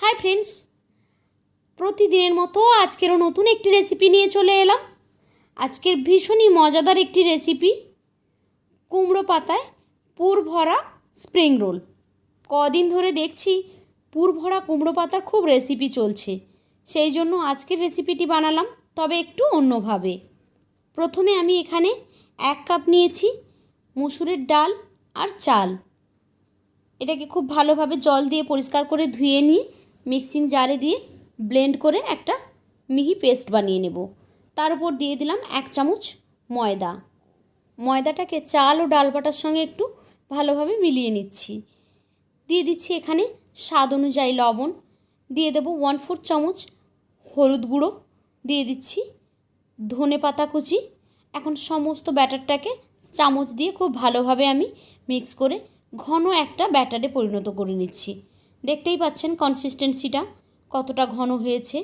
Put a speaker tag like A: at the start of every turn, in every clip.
A: Hi friends, প্রতিদিনের মতো আজকেরও নতুন একটি রেসিপি নিয়ে চলে এলাম। আজকের ভীষণই মজাদার একটি রেসিপি, কুমড়ো পাতায় পুর ভরা স্প্রিং রোল। কদিন ধরে দেখছি পুর ভরা কুমড়ো পাতার খুব রেসিপি চলছে, সেই জন্য আজকের রেসিপিটি বানালাম, তবে একটু অন্যভাবে। প্রথমে আমি এখানে 1 কাপ নিয়েছি মসুরের ডাল আর চাল। এটাকে খুব ভালোভাবে জল দিয়ে পরিষ্কার করে ধুয়ে নিয়ে মিক্সিং জারে দিয়ে ব্লেন্ড করে একটা মিহি পেস্ট বানিয়ে নেব। তার উপর দিয়ে দিলাম 1 চামচ ময়দা। ময়দাটাকে চাল ও ডাল বাটার সঙ্গে একটু ভালোভাবে মিলিয়ে নিচ্ছি। দিয়ে দিচ্ছি এখানে স্বাদ অনুযায়ী লবণ, দিয়ে দেবো 1/4 চামচ হলুদ গুঁড়ো, দিয়ে দিচ্ছি ধনে পাতা কুচি। এখন সমস্ত ব্যাটারটাকে চামচ দিয়ে খুব ভালোভাবে আমি মিক্স করে ঘন একটা ব্যাটারে পরিণত করে নিচ্ছি। দেখতেই পাচ্ছেন কনসিস্টেন্সিটা কতটা ঘন হয়েছে।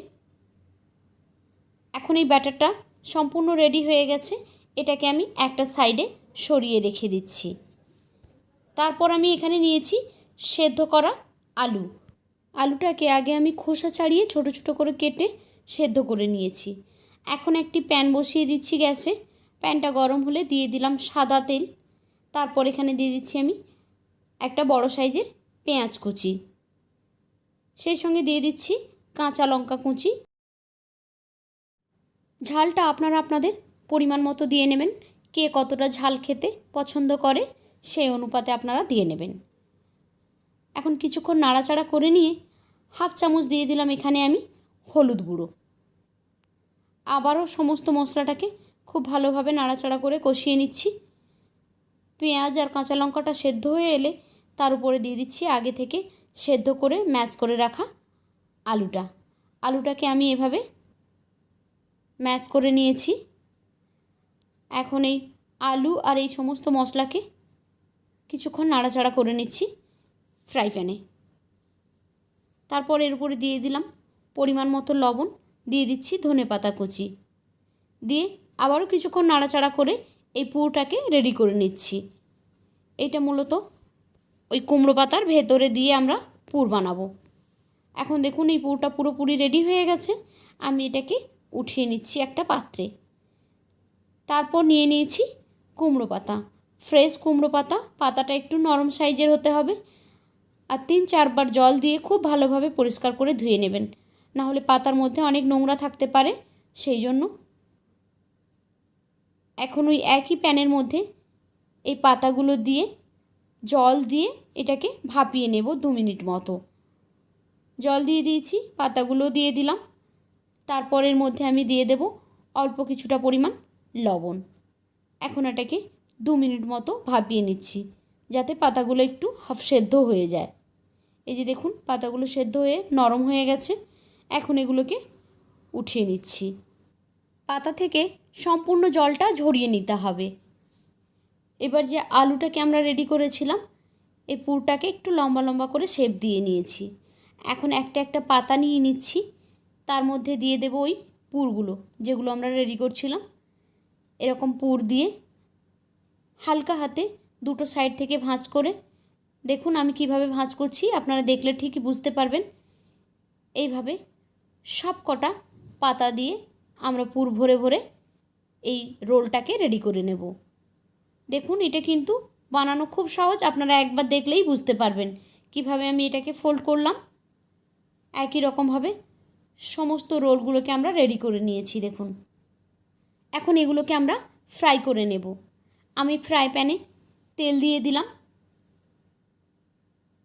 A: এখন এই ব্যাটারটা সম্পূর্ণ রেডি হয়ে গেছে, এটাকে আমি একটা সাইডে সরিয়ে রেখে দিচ্ছি। তারপর আমি এখানে নিয়েছি সেদ্ধ করা আলু। আলুটাকে আগে আমি খোসা ছাড়িয়ে ছোট ছোট করে কেটে সেদ্ধ করে নিয়েছি। এখন একটি প্যান বসিয়ে দিচ্ছি গ্যাসে। প্যানটা গরম হলে দিয়ে দিলাম সাদা তেল। তারপর এখানে দিয়ে দিচ্ছি আমি একটা বড় সাইজের পেঁয়াজ কুচি, সেই সঙ্গে দিয়ে দিচ্ছি কাঁচা লঙ্কা কুচি। ঝালটা আপনারা আপনাদের পরিমাণ মতো দিয়ে নেবেন, কে কতটা ঝাল খেতে পছন্দ করে সেই অনুপাতে আপনারা দিয়ে নেবেন। এখন কিছুক্ষণ নাড়াচাড়া করে নিয়ে 1/2 চামচ দিয়ে দিলাম এখানে আমি হলুদ গুঁড়ো। আবারও সমস্ত মশলাটাকে খুব ভালোভাবে নাড়াচাড়া করে কষিয়ে নিচ্ছি। পেঁয়াজ আর কাঁচা লঙ্কাটা সেদ্ধ হয়ে এলে তার উপরে দিয়ে দিচ্ছি আগে থেকে সেদ্ধ করে ম্যাশ করে রাখা আলুটাকে আমি এভাবে ম্যাশ করে নিয়েছি। এখন এই আলু আর এই সমস্ত মশলাকে কিছুক্ষণ নাড়াচাড়া করে নিচ্ছি ফ্রাই প্যানে। তারপর এর উপরে দিয়ে দিলাম পরিমাণ মতো লবণ, দিয়ে দিচ্ছি ধনে পাতা কুচি, দিয়ে আবারও কিছুক্ষণ নাড়াচাড়া করে এই পুরটাকে রেডি করে নিচ্ছি। এটা মূলত ওই কুমড়ো পাতার ভেতরে দিয়ে আমরা পুর বানাবো। এখন দেখুন এই পুরটা পুরোপুরি রেডি হয়ে গেছে। আমি এটাকে উঠিয়ে নিচ্ছি একটা পাত্রে। তারপর নিয়ে নিয়েছি কুমড়ো পাতা, ফ্রেশ কুমড়ো পাতা। পাতাটা একটু নরম সাইজের হতে হবে, আর 3-4 বার জল দিয়ে খুব ভালোভাবে পরিষ্কার করে ধুয়ে নেবেন, না হলে পাতার মধ্যে অনেক নোংরা থাকতে পারে, সেই জন্য। এখন ওই একই প্যানের মধ্যে এই পাতাগুলো দিয়ে জল দিয়ে এটাকে ভাপিয়ে নেব 2 মিনিট মতো। জল দিয়ে দিয়েছি, পাতাগুলো দিয়ে দিলাম। তারপর এর মধ্যে আমি দিয়ে দেব অল্প কিছুটা পরিমাণ লবণ। এখন এটাকে 2 মিনিট মতো ভাপিয়ে নিচ্ছি, যাতে পাতাগুলো একটু হাফ সেদ্ধ হয়ে যায়। এই যে দেখুন পাতাগুলো সেদ্ধ হয়ে নরম হয়ে গেছে। এখন এগুলোকে উঠিয়ে নিচ্ছি। পাতা থেকে সম্পূর্ণ জলটা ঝরিয়ে নিতে হবে। এবার যে আলুটাকে আমরা রেডি করেছিলাম, এই পুরটাকে একটু লম্বা লম্বা করে শেপ দিয়ে নিয়েছি। এখন একটা একটা পাতা নিয়ে নিচ্ছি, তার মধ্যে দিয়ে দেব ওই পুরগুলো যেগুলো আমরা রেডি করছিলাম। এরকম পুর দিয়ে হালকা হাতে দুটো সাইড থেকে ভাঁজ করে, দেখুন আমি কিভাবে ভাঁজ করছি, আপনারা দেখলে ঠিকই বুঝতে পারবেন। এইভাবে সব কটা পাতা দিয়ে আমরা পুর ভরে ভরে এই রোলটাকে রেডি করে নেব। দেখুন এটা কিন্তু বানানো খুব সহজ, আপনারা একবার দেখলেই বুঝতে পারবেন কিভাবে আমি এটাকে ফোল্ড করলাম। একই রকমভাবে সমস্ত রোলগুলোকে আমরা রেডি করে নিয়েছি দেখুন। এখন এগুলোকে আমরা ফ্রাই করে নেব। আমি ফ্রাই প্যানে তেল দিয়ে দিলাম।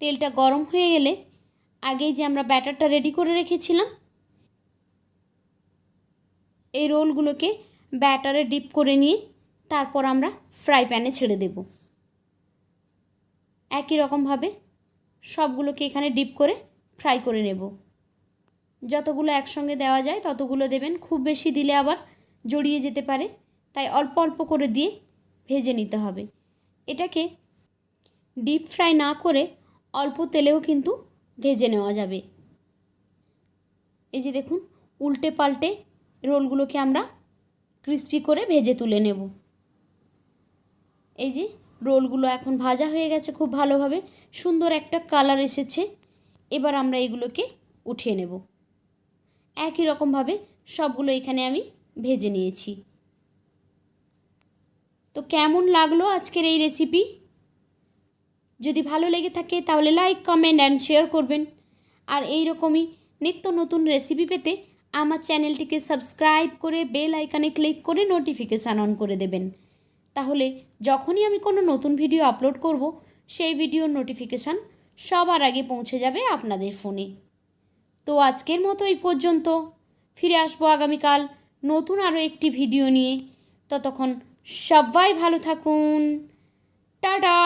A: তেলটা গরম হয়ে গেলে আগেই যে আমরা ব্যাটারটা রেডি করে রেখেছিলাম, এই রোলগুলোকে ব্যাটারে ডিপ করে নিয়ে তারপর আমরা ফ্রাই প্যানে ছেড়ে দেব। একই রকমভাবে সবগুলোকে এখানে ডিপ করে ফ্রাই করে নেব। যতগুলো একসঙ্গে দেওয়া যায় ততগুলো দেবেন, খুব বেশি দিলে আবার জড়িয়ে যেতে পারে, তাই অল্প অল্প করে দিয়ে ভেজে নিতে হবে। এটাকে ডিপ ফ্রাই না করে অল্প তেলেও কিন্তু ভেজে নেওয়া যাবে। এই যে দেখুন উল্টে পাল্টে রোলগুলোকে আমরা ক্রিস্পি করে ভেজে তুলে নেব। এই যে রোলগুলো এখন ভাজা হয়ে গেছে, খুব ভালোভাবে সুন্দর একটা কালার এসেছে। এবার আমরা এগুলোকে উঠিয়ে নেব। একই রকমভাবে সবগুলো এখানে আমি ভেজে নিয়েছি। তো কেমন লাগলো আজকের এই রেসিপি? যদি ভালো লেগে থাকে তাহলে লাইক, কমেন্ট অ্যান্ড শেয়ার করবেন। আর এই রকমই নিত্য নতুন রেসিপি পেতে আমার চ্যানেলটিকে সাবস্ক্রাইব করে বেল আইকনে ক্লিক করে নোটিফিকেশান অন করে দেবেন। তাহলে যখনই আমি কোনো নতুন ভিডিও আপলোড করব, সেই ভিডিওর নোটিফিকেশান সবার আগে পৌঁছে যাবে আপনাদের ফোনে। তো আজকের মতো এই পর্যন্ত। ফিরে আসবো আগামীকাল নতুন আরও একটি ভিডিও নিয়ে। ততক্ষণ সবাই ভালো থাকুন। টাটা।